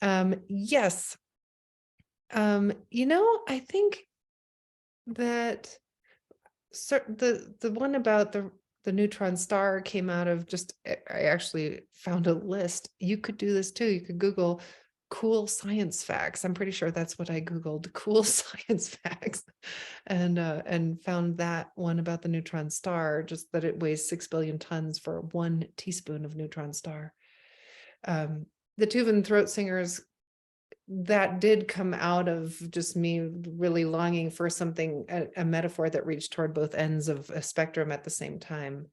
S1: Yes. I think that the one about the neutron star came out of just, I actually found a list. You could do this too. You could Google cool science facts. I'm pretty sure that's what I Googled, cool science facts, and found that one about the neutron star, just that it weighs 6 billion tons for 1 teaspoon of neutron star. The Tuvan throat singers, that did come out of just me really longing for something, a metaphor that reached toward both ends of a spectrum at the same time.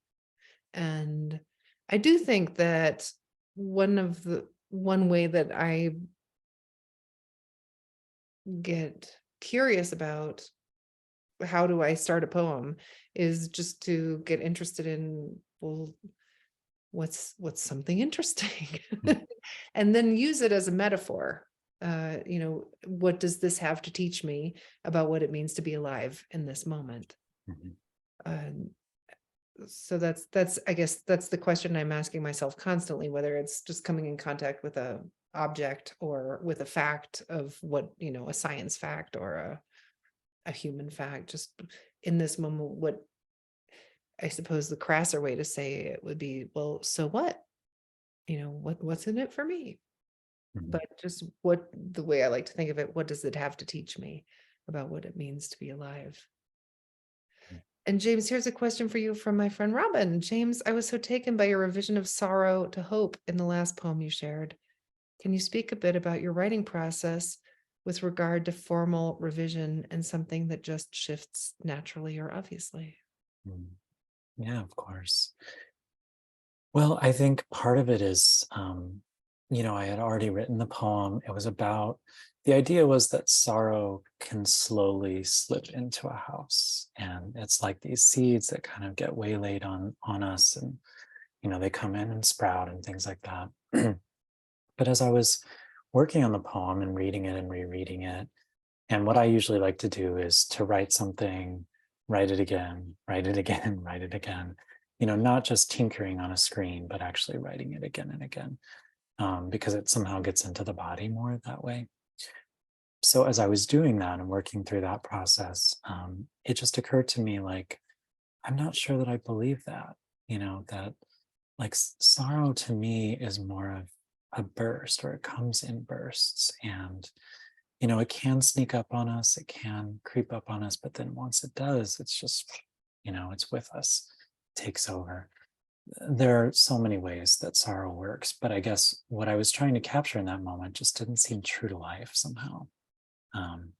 S1: And I do think that one way that I get curious about how do I start a poem is just to get interested in, well, what's something interesting, and then use it as a metaphor. What does this have to teach me about what it means to be alive in this moment?
S2: Mhm.
S1: uh, so that's I guess that's the question I'm asking myself constantly, whether it's just coming in contact with a object or with a fact of what, a science fact or a human fact. Just in this moment, what I suppose the crasser way to say it would be, well, so what? What's in it for me?
S2: Mhm.
S1: But just what, the way I like to think of it, what does it have to teach me about what it means to be alive? And James, here's a question for you from my friend Robin. James, I was so taken by your revision of sorrow to hope in the last poem you shared. Can you speak a bit about your writing process with regard to formal revision and something that just shifts naturally or obviously?
S2: Mm. Yeah, of course. Well, I think part of it is, I had already written the poem. It was about, the idea was that sorrow can slowly slip into a house. And it's like these seeds that kind of get waylaid on us, and, they come in and sprout and things like that. But as I was working on the poem and reading it and rereading it, and what I usually like to do is to write something, write it again, write it again, write it again, not just tinkering on a screen, but actually writing it again and again, because it somehow gets into the body more that way. So as I was doing that and working through that process, it just occurred to me, like, I'm not sure that I believe that, that like sorrow to me is more of a burst, or it comes in bursts. And it can sneak up on us, it can creep up on us, but then once it does, it's just, it's with us, takes over. There are so many ways that sorrow works, but I guess what I was trying to capture in that moment just didn't seem true to life somehow, um,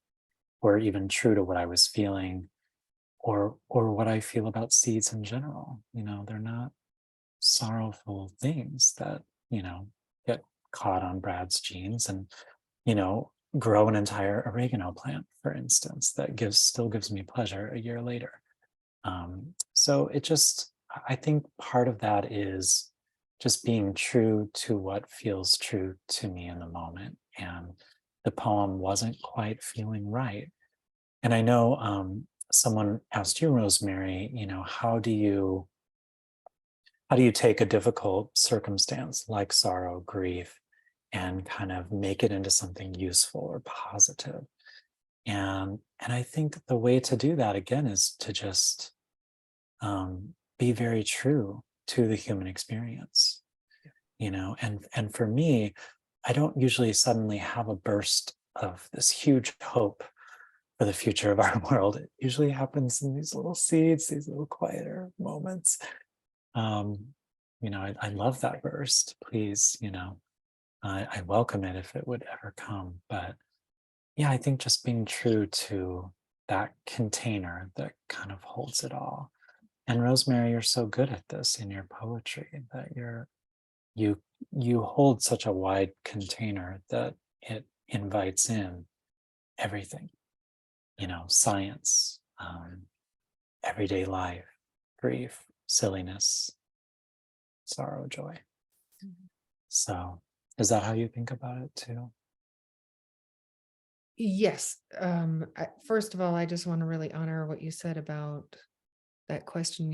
S2: or even true to what I was feeling, or what I feel about seeds in general. They're not sorrowful things that, get caught on Brad's jeans and, you know, grow an entire oregano plant, for instance, that still gives me pleasure a year later. So it just, I think part of that is just being true to what feels true to me in the moment. And the poem wasn't quite feeling right. And I know someone asked you, Rosemary, how do you take a difficult circumstance like sorrow, grief, and kind of make it into something useful or positive? And I think the way to do that again is to just be very true to the human experience. And for me, I don't usually suddenly have a burst of this huge hope for the future of our world. It usually happens in these little seeds, these little quieter moments. um, I love that burst. Please, I welcome it if it would ever come. But yeah, I think just being true to that container that kind of holds it all. And Rosemary, you're so good at this in your poetry, that you you hold such a wide container that it invites in everything, science, everyday life, grief, silliness, sorrow, joy. So is that how you think about it too?
S1: Yes. First of all, I just want to really honor what you said about that question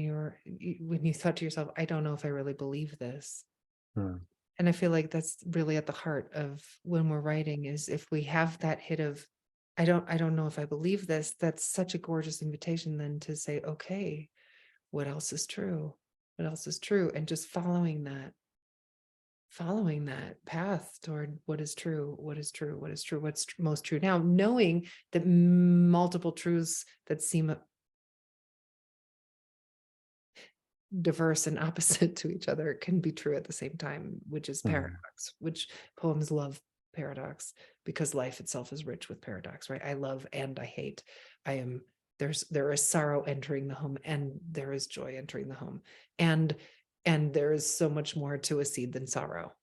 S1: when you thought to yourself, I don't know if I really believe this.
S2: Hmm.
S1: And I feel like that's really at the heart of when we're writing, is if we have that hit of, I don't know if I believe this, that's such a gorgeous invitation then to say, okay, what else is true? What else is true? And just following that path toward what is true, what is true, what is true, what's most true now, knowing that multiple truths that seem diverse and opposite to each other can be true at the same time, which is paradox, which poems love paradox, because life itself is rich with paradox, right? I love and I hate. There is sorrow entering the home, and there is joy entering the home. And there is so much more to a seed than sorrow.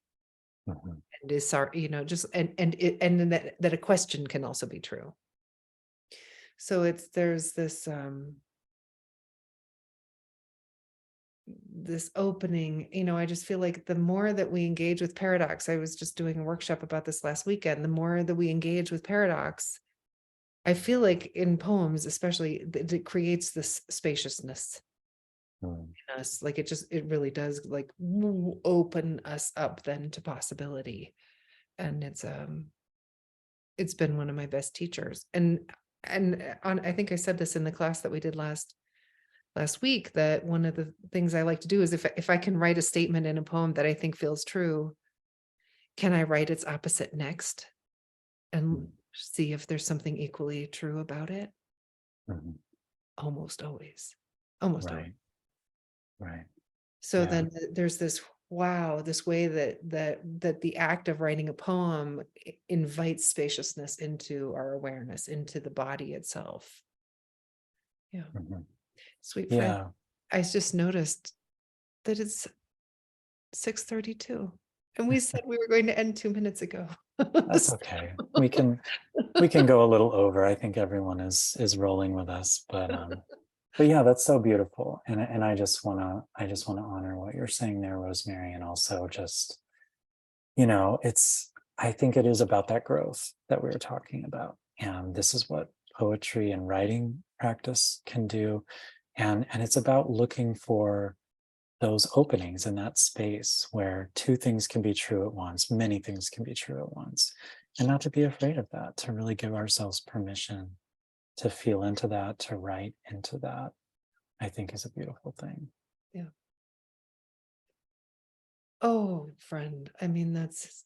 S2: Mhm.
S1: And is sorrow, just and that a question can also be true. So there's this opening, I just feel like the more that we engage with paradox, I was just doing a workshop about this last weekend, the more that we engage with paradox, I feel like in poems especially, it creates this spaciousness
S2: Mm.
S1: in us. Like it really does, like open us up then to possibility. And it's been one of my best teachers. And I think I said this in the class that we did last week, that one of the things I like to do is, if I can write a statement in a poem that I think feels true, can I write its opposite next and see if there's something equally true about it?
S2: Mhm.
S1: Almost always. Almost always.
S2: Right. Right.
S1: So
S2: Yeah.
S1: then there's this, wow, this way that the act of writing a poem invites spaciousness into our awareness, into the body itself. Yeah.
S2: Mhm.
S1: Sweet friend,
S2: Yeah.
S1: I just noticed that it's 6:32, and we said we were going to end 2 minutes ago.
S2: That's okay. We can go a little over. I think everyone is rolling with us, but yeah, that's so beautiful. And I just wanna honor what you're saying there, Rosemary, and also just, it's I think it is about that growth that we were talking about. And this is what poetry and writing practice can do. And it's about looking for those openings in that space where two things can be true at once, many things can be true at once, and not to be afraid of that, to really give ourselves permission to feel into that, to write into that, I think is a beautiful thing.
S1: Yeah. Oh, friend, I mean, that's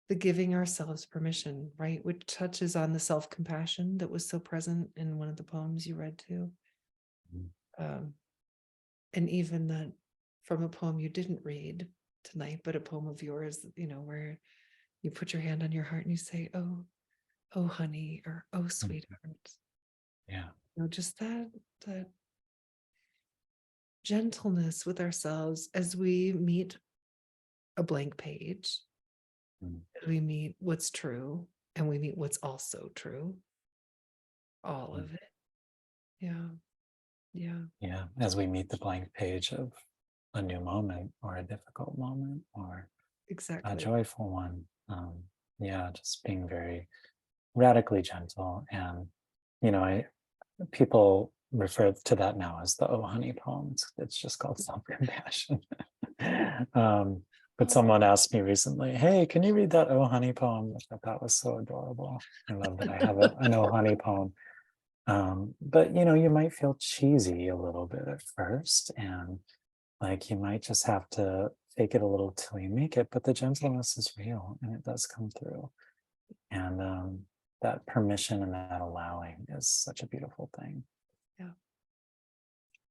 S1: the giving ourselves permission, right? Which touches on the self-compassion that was so present in one of the poems you read too.
S2: Mhm.
S1: Um, and even that from a poem you didn't read tonight, but a poem of yours, where you put your hand on your heart and you say, oh, honey, or oh,
S2: Mhm.
S1: sweetheart.
S2: Yeah.
S1: Just that gentleness with ourselves as we meet a blank page,
S2: Mhm.
S1: as we meet what's true, and we meet what's also true, all
S2: Mhm.
S1: of it. Yeah. Yeah.
S2: Yeah. As we meet the blank page of a new moment or a difficult moment or a
S1: Exactly.
S2: joyful one. Yeah, just being very radically gentle. And, I people refer to that now as the Oh Honey poems. It's just called self-compassion. um, but
S1: Oh,
S2: someone asked me recently, "Hey, can you read that Oh Honey poem?" I thought that was so adorable. I love that I have an Oh Honey poem. But you might feel cheesy a little bit at first, and like you might just have to fake it a little till you make it. But the gentleness is real, and it does come through. And that permission and that allowing is such a beautiful thing.
S1: yeah.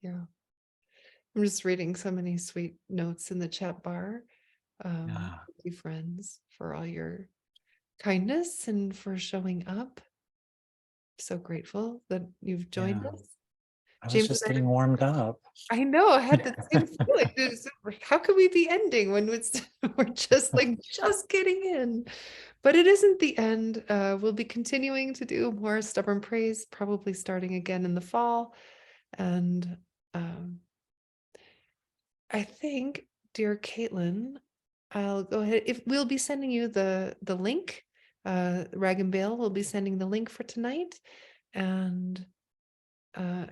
S1: Yeah. I'm just reading so many sweet notes in the chat bar.
S2: Yeah,
S1: Thank you, friends, for all your kindness and for showing up. So grateful that you've joined
S2: yeah.
S1: us.
S2: I was
S1: James,
S2: just getting warmed up.
S1: I know I had the same feeling. How could we be ending when we're just getting in? But it isn't the end. We'll be continuing to do more stubborn praise, probably starting again in the fall. And um, I think, dear Caitlin, I'll go ahead. If we'll be sending you the link, Rag Bale will be sending the link for tonight. And uh,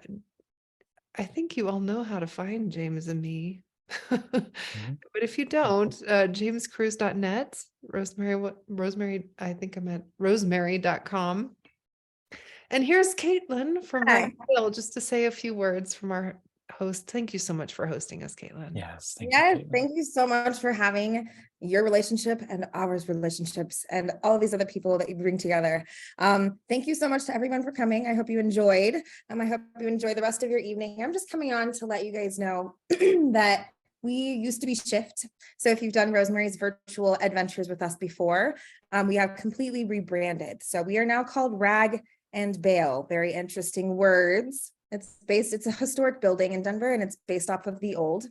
S1: I think you all know how to find James and me.
S2: Mhm.
S1: But if you don't, jamescruise.net, Rosemary, I think I'm at rosemary.com. And here's Caitlin from Rag
S3: Hi.
S1: Bale, just to say a few words from our host. Thank you so much for hosting us, Caitlin.
S2: Yes, thank
S3: Yes,
S2: you, Caitlin.
S3: thank you so much for having your relationship and ours relationships and all of these other people that you bring together. Thank you so much to everyone for coming. I hope you enjoyed. I hope you enjoy the rest of your evening. I'm just coming on to let you guys know that we used to be Shift. So if you've done Rosemary's virtual adventures with us before, we have completely rebranded. So we are now called Rag and Bale. Very interesting words. It's a historic building in Denver, and it's based off of the old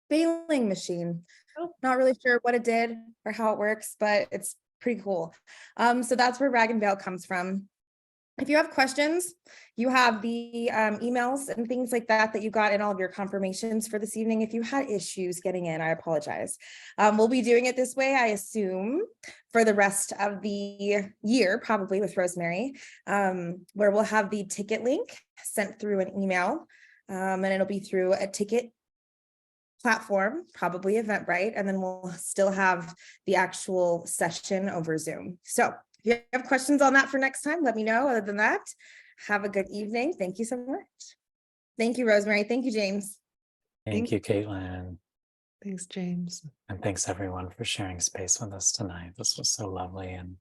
S3: baling machine.
S1: Oh.
S3: Not really sure what it did or how it works, but it's pretty cool. So that's where Rag and Bale comes from. If you have questions, you have the emails and things like that that you got in all of your confirmations for this evening. If you had issues getting in, I apologize. We'll be doing it this way, I assume, for the rest of the year, probably with Rosemary, where we'll have the ticket link sent through an email, and it'll be through a ticket platform, probably Eventbrite, and then we'll still have the actual session over Zoom. So if you have questions on that for next time, let me know. Other than that, have a good evening. Thank you so much. Thank you, Rosemary. Thank you, James.
S2: Thank you, Caitlin.
S1: Thanks, James.
S2: And thanks everyone for sharing space with us tonight. This was so lovely and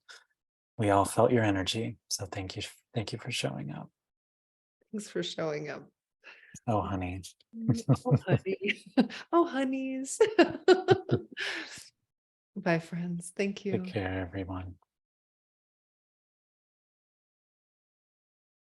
S2: we all felt your energy. So thank you. Thank you for showing up.
S1: Thanks for showing up.
S2: Oh, honey.
S1: Oh, honey. Oh, honeys. Bye, friends. Thank you.
S2: Take care, everyone.